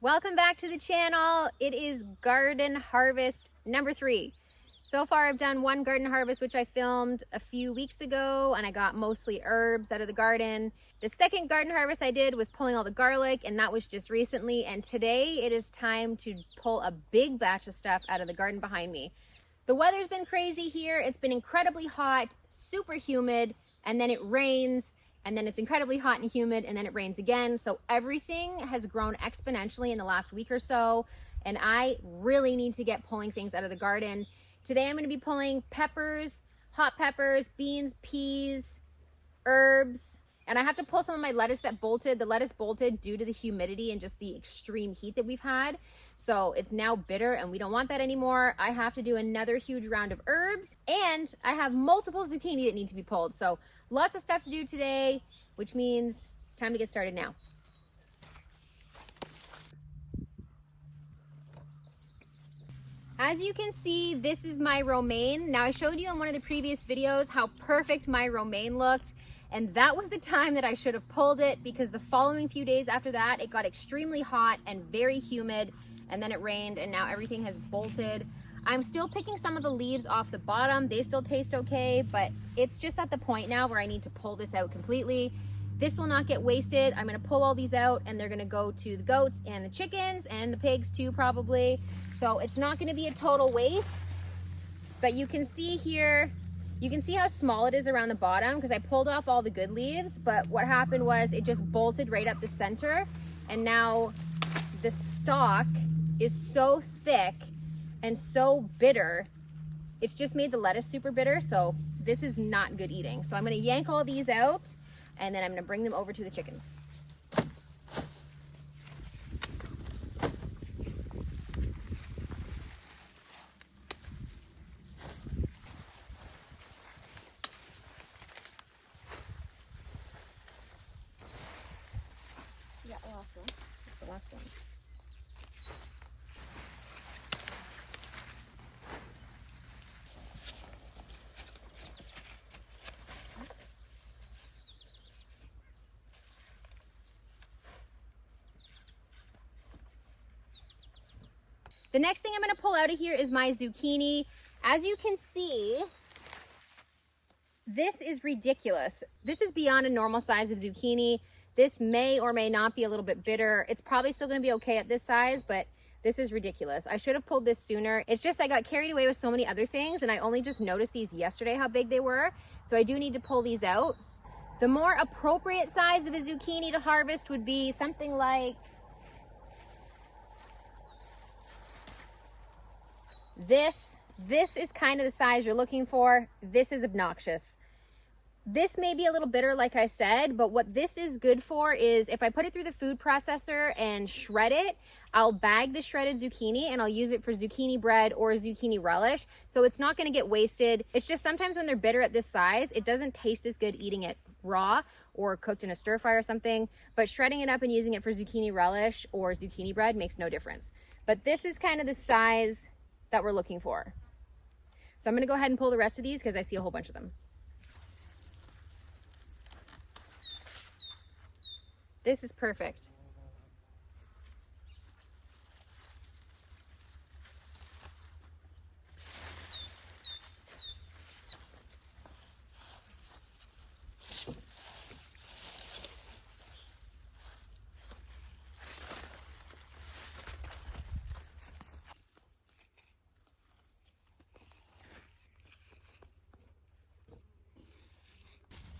Welcome back to the channel. It is garden harvest number 3. So far I've done one garden harvest which I filmed a few weeks ago, and I got mostly herbs out of the garden. The second garden harvest I did was pulling all the garlic, and that was just recently, and today it is time to pull a big batch of stuff out of the garden behind me. The weather's been crazy here. It's been incredibly hot, super humid, and then it rains, and then it's incredibly hot and humid, and then it rains again. So everything has grown exponentially in the last week or so, and I really need to get pulling things out of the garden. Today I'm going to be pulling peppers, hot peppers, beans, peas, herbs, and I have to pull some of my lettuce that bolted. The lettuce bolted due to the humidity and just the extreme heat that we've had. So it's now bitter and we don't want that anymore. I have to do another huge round of herbs, and I have multiple zucchini that need to be pulled. So lots of stuff to do today, which means it's time to get started now. As you can see, this is my romaine. Now I showed you in one of the previous videos how perfect my romaine looked, and that was the time that I should have pulled it, because the following few days after that, it got extremely hot and very humid, and then it rained, and now everything has bolted. I'm still picking some of the leaves off the bottom. They still taste okay, but it's just at the point now where I need to pull this out completely. This will not get wasted. I'm gonna pull all these out, and they're gonna go to the goats and the chickens and the pigs too, probably. So it's not gonna be a total waste, but you can see here, you can see how small it is around the bottom because I pulled off all the good leaves, but what happened was it just bolted right up the center, and now the stalk is so thick and so bitter, it's just made the lettuce super bitter, so this is not good eating. So I'm gonna yank all these out, and then I'm gonna bring them over to the chickens. You got the last one? That's the last one. The next thing I'm going to pull out of here is my zucchini. As you can see, this is ridiculous. This is beyond a normal size of zucchini. This may or may not be a little bit bitter. It's probably still going to be okay at this size, but this is ridiculous. I should have pulled this sooner. It's just I got carried away with so many other things, and I only just noticed these yesterday how big they were. So I do need to pull these out. The more appropriate size of a zucchini to harvest would be something like this. This is kind of the size you're looking for. This is obnoxious. This may be a little bitter, like I said, but what this is good for is if I put it through the food processor and shred it, I'll bag the shredded zucchini and I'll use it for zucchini bread or zucchini relish. So it's not going to get wasted. It's just sometimes when they're bitter at this size, it doesn't taste as good eating it raw or cooked in a stir fry or something, but shredding it up and using it for zucchini relish or zucchini bread makes no difference. But this is kind of the size that we're looking for. So I'm going to go ahead and pull the rest of these because I see a whole bunch of them. This is perfect.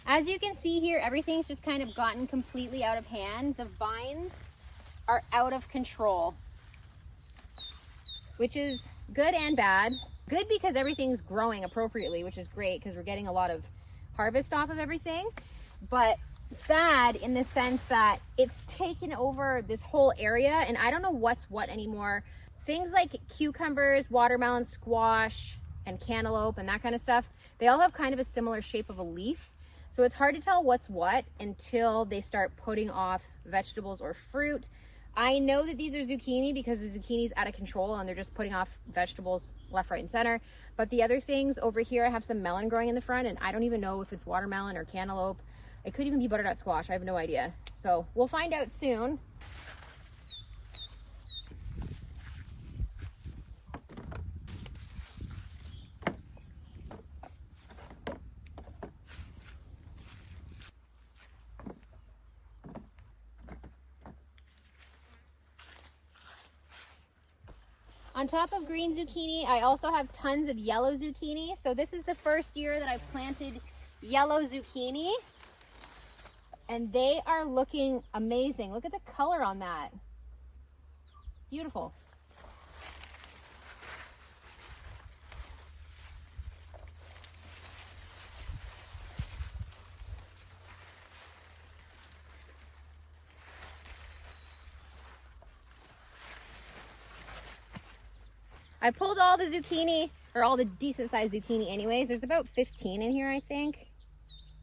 As you can see here, everything's just kind of gotten completely out of hand. The vines are out of control, which is good and bad. Good because everything's growing appropriately, which is great because we're getting a lot of harvest off of everything. But bad in the sense that it's taken over this whole area, and I don't know what's what anymore. Things like cucumbers, watermelon, squash, and cantaloupe and that kind of stuff, they all have kind of a similar shape of a leaf. So it's hard to tell what's what until they start putting off vegetables or fruit. I know that these are zucchini because the zucchini's out of control and they're just putting off vegetables left, right, and center. But the other things over here, I have some melon growing in the front, and I don't even know if it's watermelon or cantaloupe. It could even be butternut squash. I have no idea. So we'll find out soon. On top of green zucchini, I also have tons of yellow zucchini. So this is the first year that I've planted yellow zucchini. And they are looking amazing. Look at the color on that. Beautiful. I pulled all the zucchini, or all the decent sized zucchini anyways. There's about 15 in here, I think.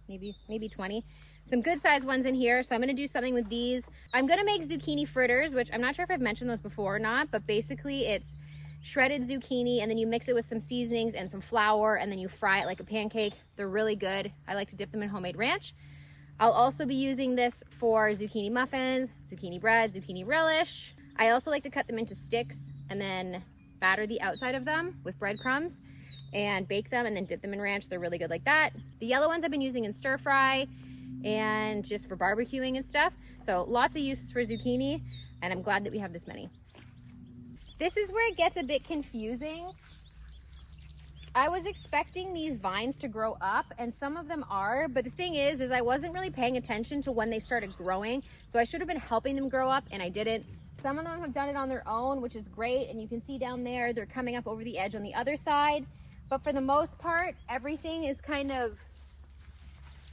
Maybe 20. Some good sized ones in here. So I'm gonna do something with these. I'm gonna make zucchini fritters, which I'm not sure if I've mentioned those before or not, but basically it's shredded zucchini and then you mix it with some seasonings and some flour and then you fry it like a pancake. They're really good. I like to dip them in homemade ranch. I'll also be using this for zucchini muffins, zucchini bread, zucchini relish. I also like to cut them into sticks and then batter the outside of them with breadcrumbs and bake them and then dip them in ranch. They're really good like that. The yellow ones I've been using in stir fry and just for barbecuing and stuff. So lots of uses for zucchini, and I'm glad that we have this many. This is where it gets a bit confusing. I was expecting these vines to grow up, and some of them are, but the thing is I wasn't really paying attention to when they started growing, so I should have been helping them grow up, and I didn't. Some of them have done it on their own, which is great, and you can see down there, they're coming up over the edge on the other side, but for the most part, everything is kind of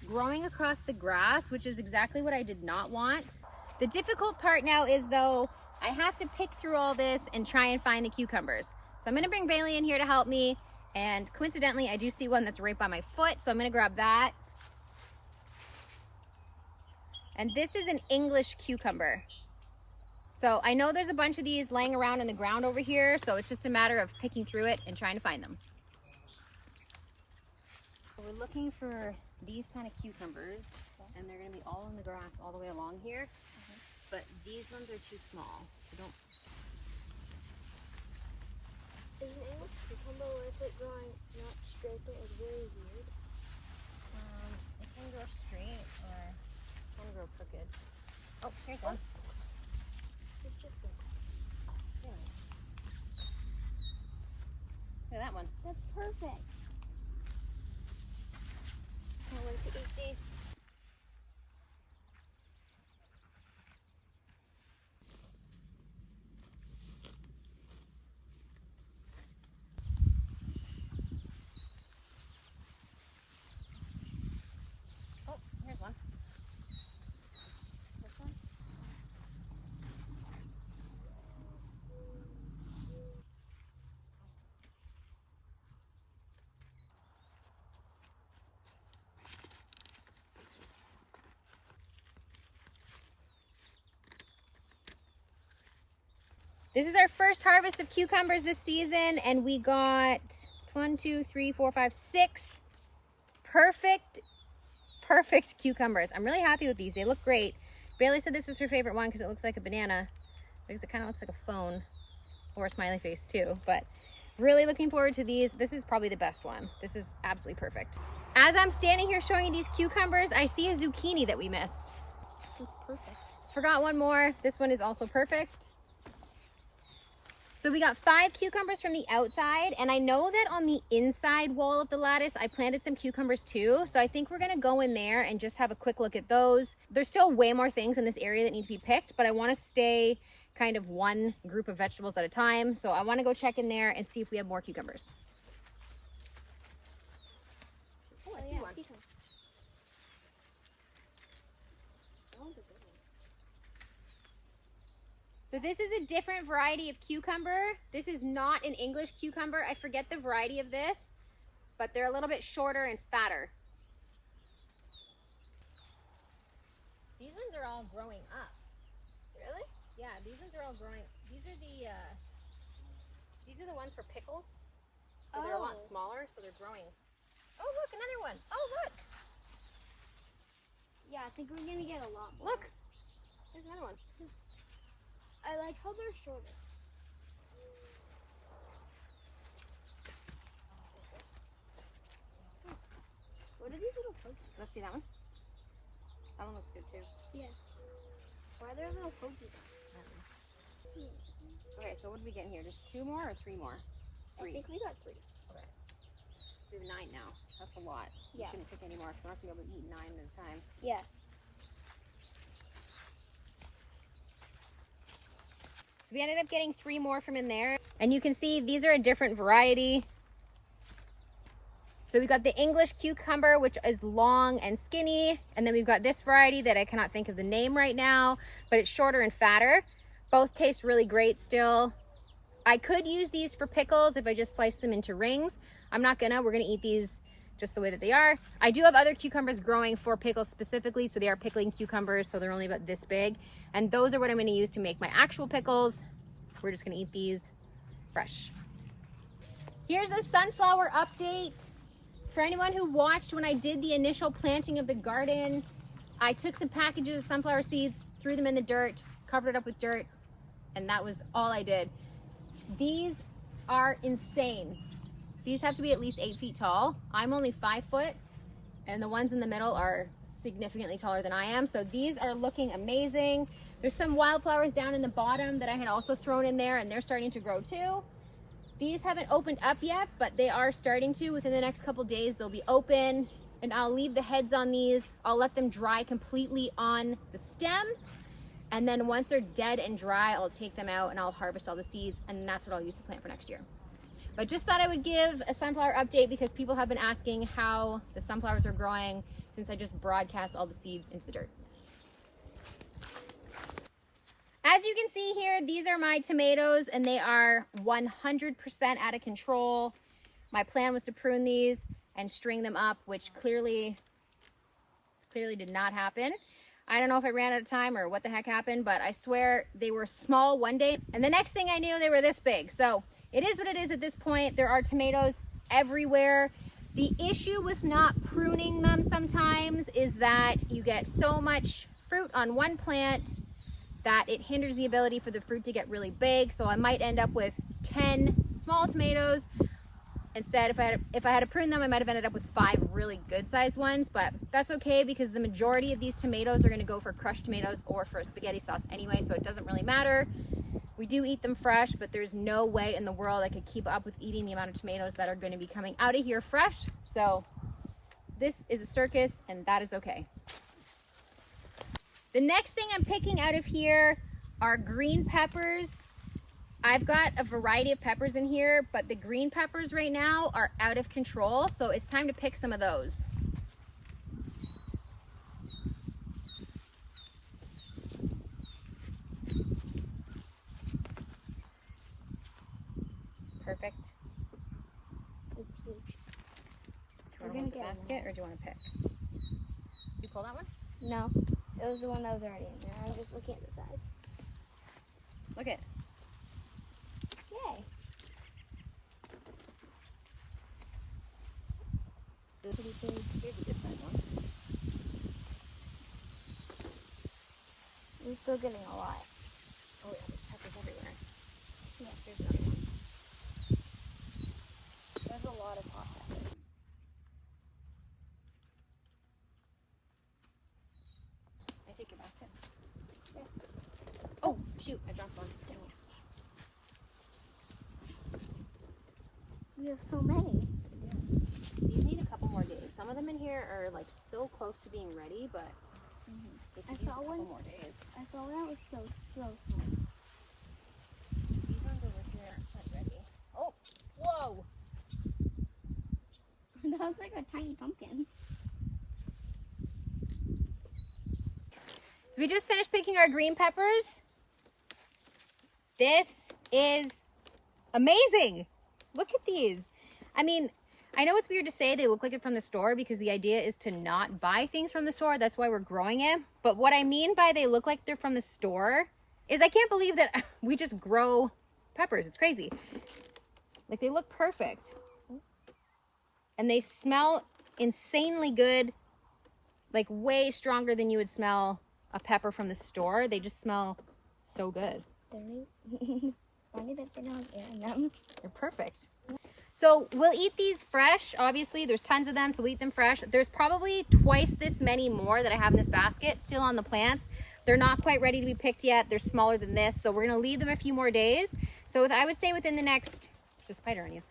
growing across the grass, which is exactly what I did not want. The difficult part now is, though, I have to pick through all this and try and find the cucumbers. So I'm gonna bring Bailey in here to help me, and coincidentally, I do see one that's right by my foot, so I'm gonna grab that. And this is an English cucumber. So I know there's a bunch of these laying around in the ground over here, so it's just a matter of picking through it and trying to find them. We're looking for these kind of cucumbers, and they're gonna be all in the grass all the way along here. But these ones are too small, so don't. Is an English cucumber where it's like growing not straight but like very weird? It can grow straight or it can grow crooked. Oh, here's one. It's just one. Really? Look at that one. That's perfect. Can't wait to eat these. Oh, here's one. This one. This is our first harvest of cucumbers this season, and we got 1, 2, 3, 4, 5, 6 perfect cucumbers. I'm really happy with these. They look great. Bailey said this is her favorite one because it looks like a banana, because it kind of looks like a phone or a smiley face too. But really looking forward to these. This is probably the best one. This is absolutely perfect. As I'm standing here showing you these cucumbers, I see a zucchini that we missed. It's perfect. Forgot one more. This one is also perfect. So we got 5 cucumbers from the outside, and I know that on the inside wall of the lattice, I planted some cucumbers too. So I think we're gonna go in there and just have a quick look at those. There's still way more things in this area that need to be picked, but I wanna stay kind of one group of vegetables at a time. So I wanna go check in there and see if we have more cucumbers. Oh, I see one. See some. That one's a good one. So this is a different variety of cucumber. This is not an English cucumber. I forget the variety of this, but they're a little bit shorter and fatter. These ones are all growing up. Really? Yeah, these ones are all growing. These are the ones for pickles. So they're a lot smaller, so they're growing. Oh, look, another one. Oh, look. Yeah, I think we're gonna get a lot more. Look. There's another one. I like how they're shorter. What are these little pokies? Let's see that one. That one looks good too. Yeah. Why are there little pokies on? Okay, so did we get in here? Just 2 more or 3 more? 3. I think we got 3. Okay. We have 9 now. That's a lot. Yeah. We shouldn't pick any more because we're not going to be able to eat 9 at a time. Yeah. So we ended up getting 3 more from in there. And you can see these are a different variety. So we've got the English cucumber, which is long and skinny. And then we've got this variety that I cannot think of the name right now, but it's shorter and fatter. Both taste really great still. I could use these for pickles if I just slice them into rings. I'm not gonna, we're gonna eat these just the way that they are. I do have other cucumbers growing for pickles specifically, so they are pickling cucumbers, so they're only about this big. And those are what I'm gonna use to make my actual pickles. We're just gonna eat these fresh. Here's a sunflower update. For anyone who watched when I did the initial planting of the garden, I took some packages of sunflower seeds, threw them in the dirt, covered it up with dirt, and that was all I did. These are insane. These have to be at least 8 feet tall. I'm only 5 foot, and the ones in the middle are significantly taller than I am. So these are looking amazing. There's some wildflowers down in the bottom that I had also thrown in there, and they're starting to grow too. These haven't opened up yet, but they are starting to. Within the next couple days, they'll be open, and I'll leave the heads on these. I'll let them dry completely on the stem. And then once they're dead and dry, I'll take them out and I'll harvest all the seeds, and that's what I'll use to plant for next year. But just thought I would give a sunflower update because people have been asking how the sunflowers are growing since I just broadcast all the seeds into the dirt. As you can see here, these are my tomatoes and they are 100% out of control. My plan was to prune these and string them up, which clearly did not happen. I don't know if I ran out of time or what the heck happened, but I swear they were small one day and the next thing I knew they were this big. So it is what it is at this point. There are tomatoes everywhere. The issue with not pruning them sometimes is that you get so much fruit on one plant that it hinders the ability for the fruit to get really big. So I might end up with 10 small tomatoes. Instead, if I had to prune them, I might have ended up with 5 really good sized ones, but that's okay because the majority of these tomatoes are gonna go for crushed tomatoes or for spaghetti sauce anyway, so it doesn't really matter. We do eat them fresh, but there's no way in the world I could keep up with eating the amount of tomatoes that are gonna be coming out of here fresh. So this is a circus and that is okay. The next thing I'm picking out of here are green peppers. I've got a variety of peppers in here, but the green peppers right now are out of control, so it's time to pick some of those. Perfect. It's huge. Do you want to hold the basket or do you want to pick? You pull that one? No, it was the one that was already in there. I'm just looking at the size. Look at it. Yay. Pretty big. Here's a good size one. We're still getting a lot. Oh yeah, there's peppers everywhere. Yeah. Here's another one. There's a lot of hot peppers. I take your basket. Yeah. Oh shoot, I dropped one. We have so many. These need a couple more days. Some of them in here are like so close to being ready, but they could use a couple more days. I saw one that was so small. These ones over here aren't ready. Oh, whoa! That looks like a tiny pumpkin. So we just finished picking our green peppers. This is amazing. Look at these. I mean, I know it's weird to say they look like it from the store because the idea is to not buy things from the store. That's why we're growing it. But what I mean by they look like they're from the store is I can't believe that we just grow peppers. It's crazy. Like they look perfect. And they smell insanely good. Like way stronger than you would smell a pepper from the store. They just smell so good. Funny that they don't air in them. They're perfect. So we'll eat these fresh. Obviously, there's tons of them, so we'll eat them fresh. There's probably twice this many more that I have in this basket still on the plants, They're not quite ready to be picked yet. They're smaller than this. So we're gonna leave them a few more days. So I would say within the next, there's a spider on you.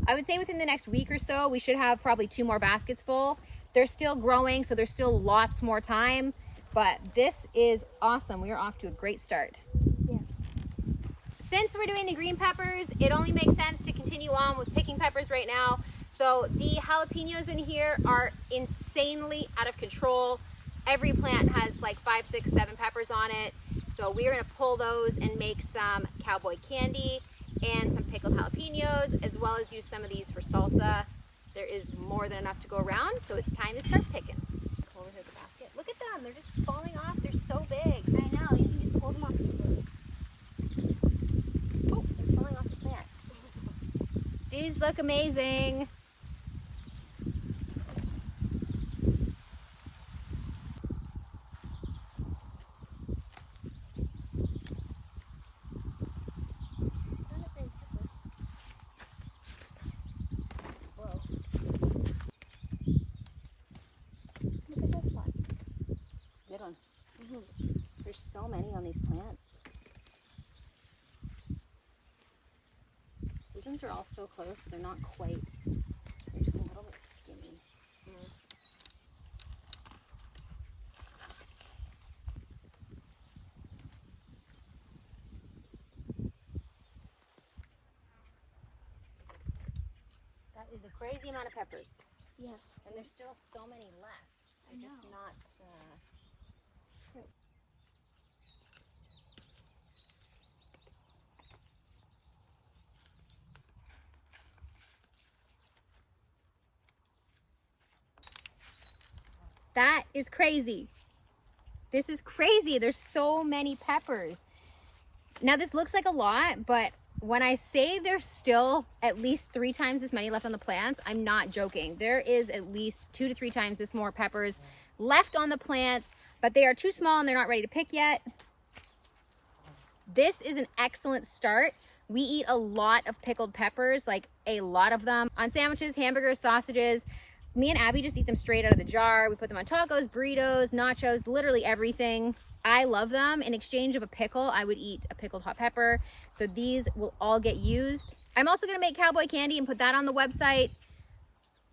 I would say within the next week or so, we should have probably 2 more baskets full. They're still growing, so there's still lots more time, but this is awesome. We are off to a great start. Yeah. Since we're doing the green peppers, it only makes sense to continue on with picking peppers right now. So the jalapenos in here are insanely out of control. Every plant has like 5, 6, 7 peppers on it. So we're gonna pull those and make some cowboy candy and some pickled jalapenos, as well as use some of these for salsa. There is more than enough to go around, so it's time to start picking. Over here, the basket. Look at them, they're just falling off. They're so big. I know, you can just pull them off easily. Oh, they're falling off the plant. These look amazing. There's so many on these plants. These ones are all so close, but they're not quite. They're just a little bit skinny. That is a crazy amount of peppers. Yes. And there's still so many left. They're just not... That is crazy. This is crazy. There's so many peppers. Now this looks like a lot, but when I say there's still at least 3 times this many left on the plants, I'm not joking. There is at least 2 to 3 times this more peppers left on the plants, but they are too small and they're not ready to pick yet. This is an excellent start. We eat a lot of pickled peppers, like a lot of them, on sandwiches, hamburgers, sausages. Me and Abby just eat them straight out of the jar. We put them on tacos, burritos, nachos, literally everything. I love them. In exchange of a pickle, I would eat a pickled hot pepper. So these will all get used. I'm also gonna make cowboy candy and put that on the website.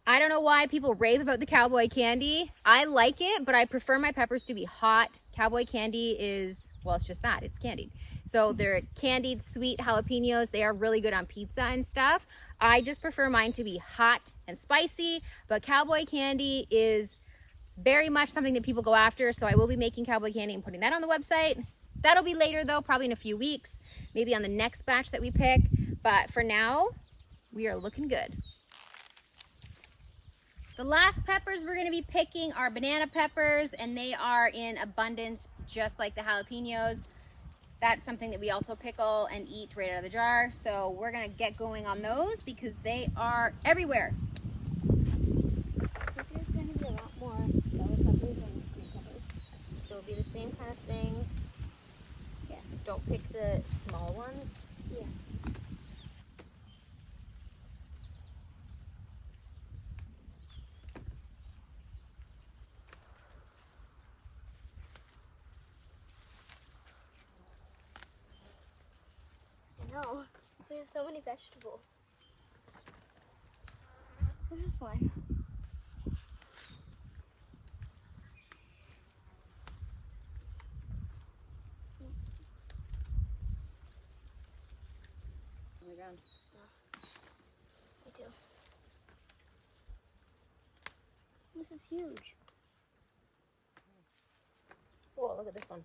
I don't know why people rave about the cowboy candy. I like it, but I prefer my peppers to be hot. Cowboy candy is, well, it's just that, it's candied. So they're candied sweet jalapenos. They are really good on pizza and stuff. I just prefer mine to be hot and spicy, but cowboy candy is very much something that people go after. So I will be making cowboy candy and putting that on the website. That'll be later though, probably in a few weeks, maybe on the next batch that we pick. But for now, we are looking good. The last peppers we're gonna be picking are banana peppers, and they are in abundance, just like the jalapenos. That's something that we also pickle and eat right out of the jar. So we're gonna get going on those because they are everywhere. I think there's going to be a lot more bell peppers and green peppers. So it'll be the same kind of thing. Yeah, don't pick the small ones. Yeah. I know. We have so many vegetables. Look at this one. On the ground. Me too. This is huge. Whoa, look at this one.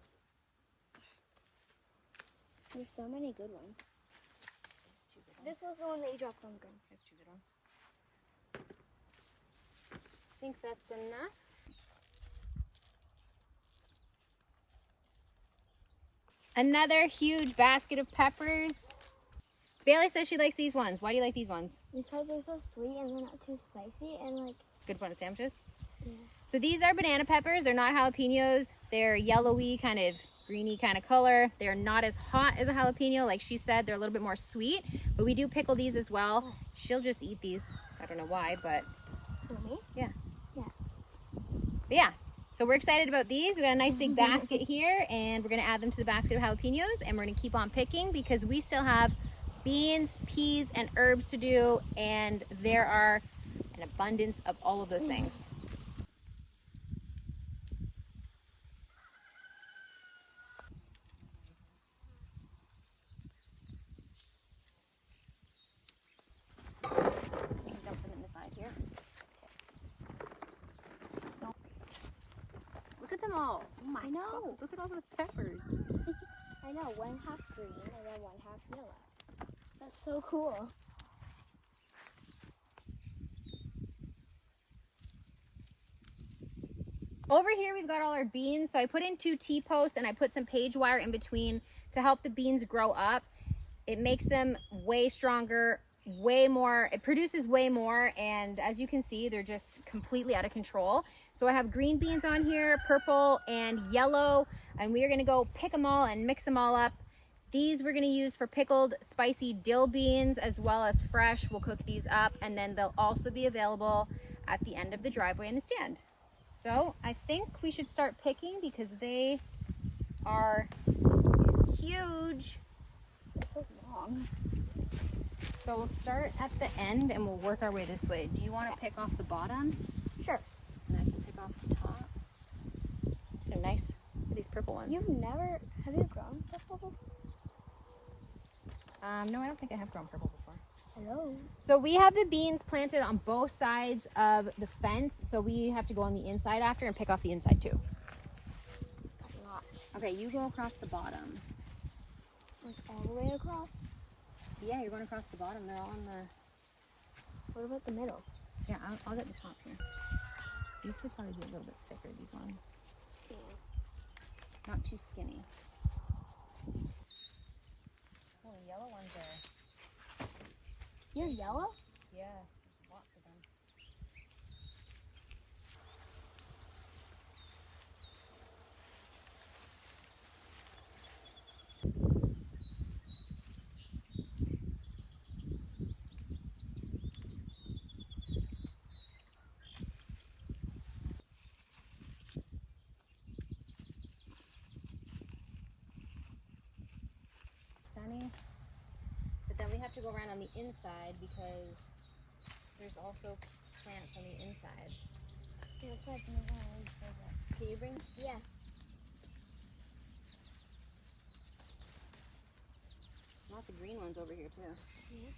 There's so many good ones. There's 2 good ones. This was the one that you dropped on the ground. There's 2 good ones. I think that's enough. Another huge basket of peppers. Bailey says she likes these ones. Why do you like these ones? Because they're so sweet and they're not too spicy and like, Good to put on sandwiches. yeah. So these are banana peppers. They're not jalapenos. They're yellowy, kind of greeny kind of color. They're not as hot as a jalapeno. Like she said, they're a little bit more sweet, but we do pickle these as well. She'll just eat these. I don't know why, but For me? yeah. Yeah. But yeah. So we're excited about these. We got a nice big basket here, and we're gonna add them to the basket of jalapenos, and we're gonna keep on picking because we still have beans, peas, and herbs to do, and there are an abundance of all of those things. You can dump them in the side here. So, look at them all. Oh my I know. God, look at all those peppers. I know, 1/2 green and then 1/2 yellow. That's so cool. Over here we've got all our beans. So I put in 2 T-posts and I put some page wire in between to help the beans grow up. It makes them way stronger, way more, it produces way more, and as you can see, they're just completely out of control. So I have green beans on here, purple and yellow, and we are gonna go pick them all and mix them all up. These we're gonna use for pickled spicy dill beans as well as fresh. We'll cook these up, and then they'll also be available at the end of the driveway in the stand. So I think we should start picking because they are huge. They're so long. So we'll start at the end and we'll work our way this way. Do you want to pick off the bottom? Sure. And I can pick off the top. These are nice. Look at these purple ones. Have you grown purple before? No, I don't think I have grown purple before. Hello. So we have the beans planted on both sides of the fence. So we have to go on the inside after and pick off the inside too. A lot. Okay, you go across the bottom. Like all the way across? Yeah, you're going across the bottom. They're all on the... What about the middle? Yeah, I'll get the top here. These should probably be a little bit thicker, these ones. Yeah. Not too skinny. Oh, the yellow ones are... You're yellow? Yeah, there's lots of them. Sunny. But then we have to go around on the inside because there's also plants on the inside. Yeah, that's why I think I always say that. Can you bring? Yeah. Lots of green ones over here too. Yeah.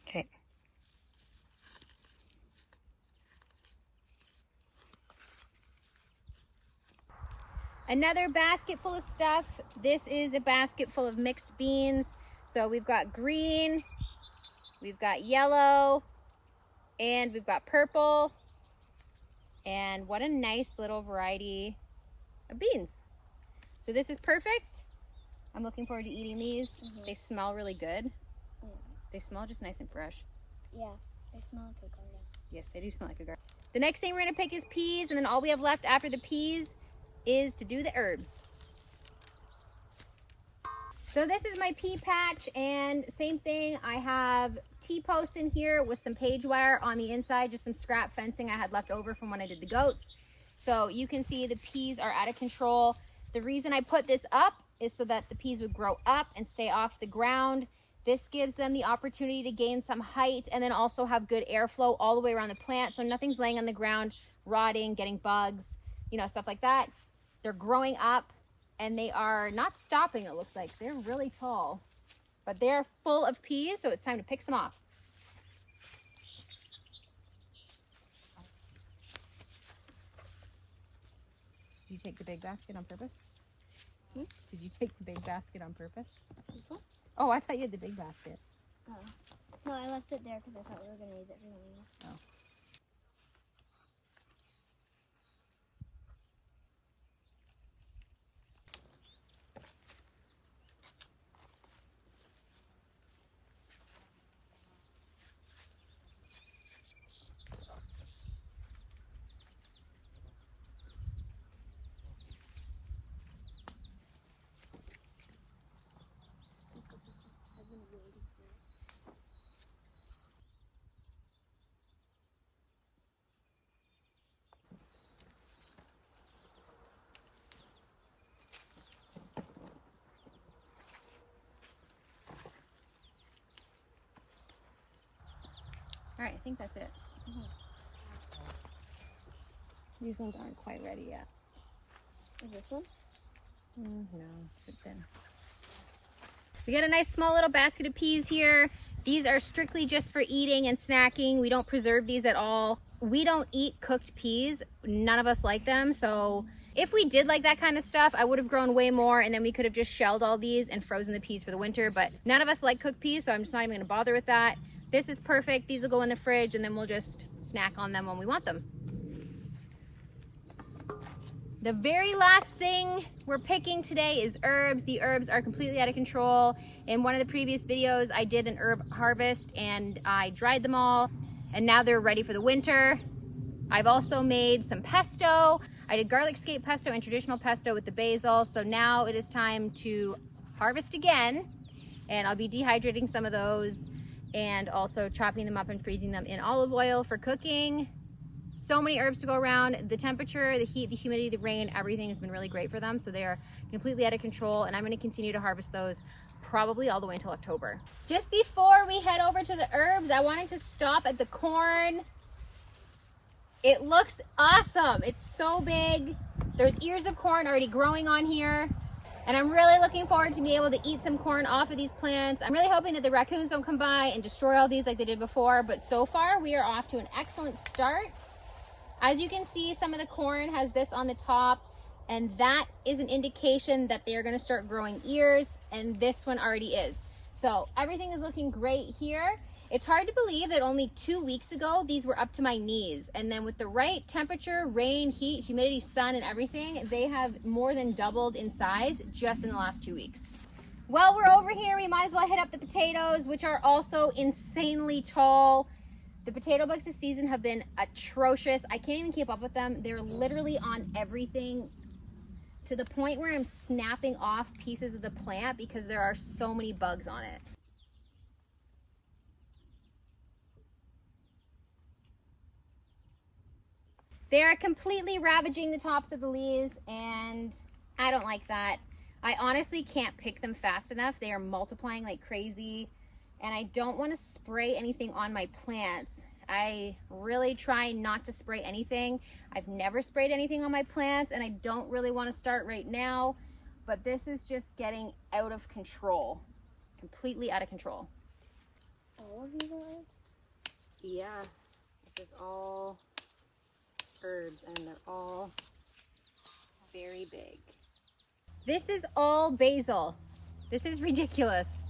Okay. Another basket full of stuff. This is a basket full of mixed beans. So we've got green, we've got yellow, and we've got purple. And what a nice little variety of beans. So this is perfect. I'm looking forward to eating these. They smell really good. Yeah. They smell just nice and fresh. Yeah. They smell like a garden. Yes, they do smell like a garden. The next thing we're gonna pick is peas, and then all we have left after the peas is to do the herbs. So this is my pea patch, and same thing, I have T-posts in here with some page wire on the inside, just some scrap fencing I had left over from when I did the goats. So you can see the peas are out of control. The reason I put this up is so that the peas would grow up and stay off the ground. This gives them the opportunity to gain some height and then also have good airflow all the way around the plant, so nothing's laying on the ground, rotting, getting bugs, you know, stuff like that. They're growing up and they are not stopping, it looks like. They're really tall, but they're full of peas, so it's time to pick some off. Did you take the big basket on purpose? Did you take the big basket on purpose? This one? Oh, I thought you had the big basket. Oh. No, I left it there because I thought we were going to use it for something else. Oh. All right, I think that's it. These ones aren't quite ready yet. Is this one? No, it's too thin. We got a nice small little basket of peas here. These are strictly just for eating and snacking. We don't preserve these at all. We don't eat cooked peas. None of us like them. So if we did like that kind of stuff, I would have grown way more and then we could have just shelled all these and frozen the peas for the winter. But none of us like cooked peas, so I'm just not even gonna bother with that. This is perfect. These will go in the fridge and then we'll just snack on them when we want them. The very last thing we're picking today is herbs. The herbs are completely out of control. In one of the previous videos, I did an herb harvest and I dried them all, and now they're ready for the winter. I've also made some pesto. I did garlic scape pesto and traditional pesto with the basil. So now it is time to harvest again, and I'll be dehydrating some of those and also chopping them up and freezing them in olive oil for cooking. So many herbs to go around. The temperature, the heat, the humidity, the rain, everything has been really great for them. So they are completely out of control, and I'm going to continue to harvest those probably all the way until October. Just before we head over to the herbs, I wanted to stop at the corn. It looks awesome. It's so big. There's ears of corn already growing on here. And I'm really looking forward to being able to eat some corn off of these plants. I'm really hoping that the raccoons don't come by and destroy all these like they did before. But so far, we are off to an excellent start. As you can see, some of the corn has this on the top, and that is an indication that they are going to start growing ears, and this one already is. So everything is looking great here. It's hard to believe that only 2 weeks ago, these were up to my knees. And then with the right temperature, rain, heat, humidity, sun, and everything, they have more than doubled in size just in the last 2 weeks. While we're over here, we might as well hit up the potatoes, which are also insanely tall. The potato bugs this season have been atrocious. I can't even keep up with them. They're literally on everything, to the point where I'm snapping off pieces of the plant because there are so many bugs on it. They are completely ravaging the tops of the leaves, and I don't like that. I honestly can't pick them fast enough. They are multiplying like crazy, and I don't want to spray anything on my plants. I really try not to spray anything. I've never sprayed anything on my plants, and I don't really want to start right now, but this is just getting out of control. Completely out of control. All of these are herbs? Yeah, this is all herbs, and they're all very big. This is all basil. This is ridiculous.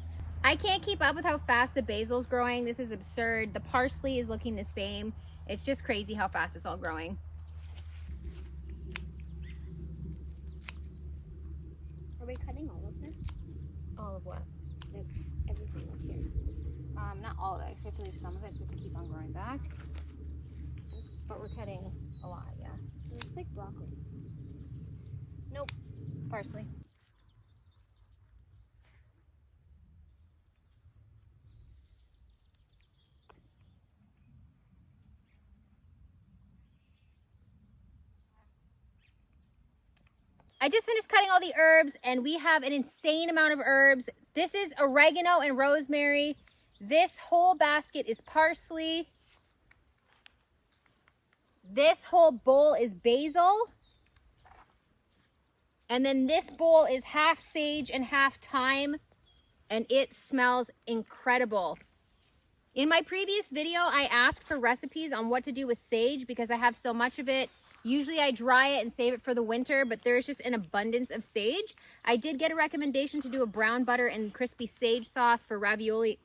I can't keep up with how fast the basil's growing. This is absurd. The parsley is looking the same. It's just crazy how fast it's all growing. Are we cutting all of this? All of what? Like everything that's here. Not all of it. I have to leave some of it so it can keep on growing back. But we're cutting a lot, yeah. It looks like broccoli. Nope. Parsley. I just finished cutting all the herbs, and we have an insane amount of herbs. This is oregano and rosemary. This whole basket is parsley. This whole bowl is basil. And then this bowl is half sage and half thyme, and it smells incredible. In my previous video, I asked for recipes on what to do with sage because I have so much of it. Usually I dry it and save it for the winter, but there's just an abundance of sage. I did get a recommendation to do a brown butter and crispy sage sauce for ravioli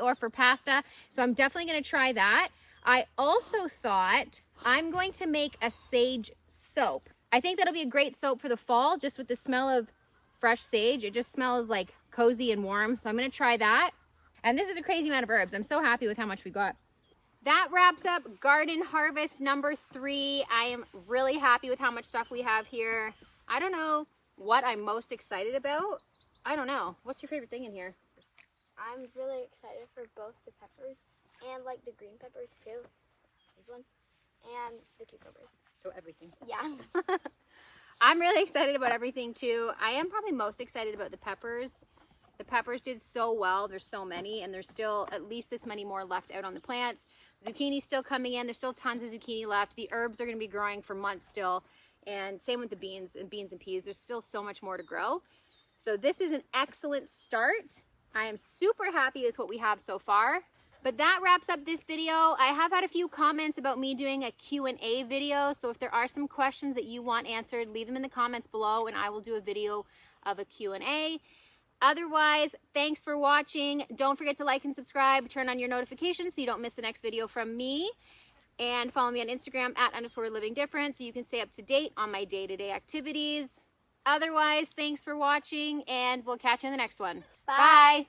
or for pasta, so I'm definitely going to try that. I also thought I'm going to make a sage soap. I think that'll be a great soap for the fall, just with the smell of fresh sage. It just smells like cozy and warm, so I'm going to try that. And this is a crazy amount of herbs. I'm so happy with how much we got. That wraps up garden harvest number 3. I am really happy with how much stuff we have here. I don't know what I'm most excited about. I don't know. What's your favorite thing in here? I'm really excited for both the peppers and like the green peppers too. These ones. And the cucumbers. So everything. Yeah. I'm really excited about everything too. I am probably most excited about the peppers. The peppers did so well. There's so many, and there's still at least this many more left out on the plants. Zucchini's still coming in. There's still tons of zucchini left. The herbs are going to be growing for months still, and same with the beans and peas. There's still so much more to grow. So this is an excellent start. I am super happy with what we have so far. But that wraps up this video. I have had a few comments about me doing a Q&A video, so if there are some questions that you want answered, leave them in the comments below and I will do a video of a Q&A. Otherwise, thanks for watching. Don't forget to like and subscribe, turn on your notifications so you don't miss the next video from me. And follow me on Instagram @_livingdifferent so you can stay up to date on my day-to-day activities. Otherwise, thanks for watching and we'll catch you in the next one. Bye.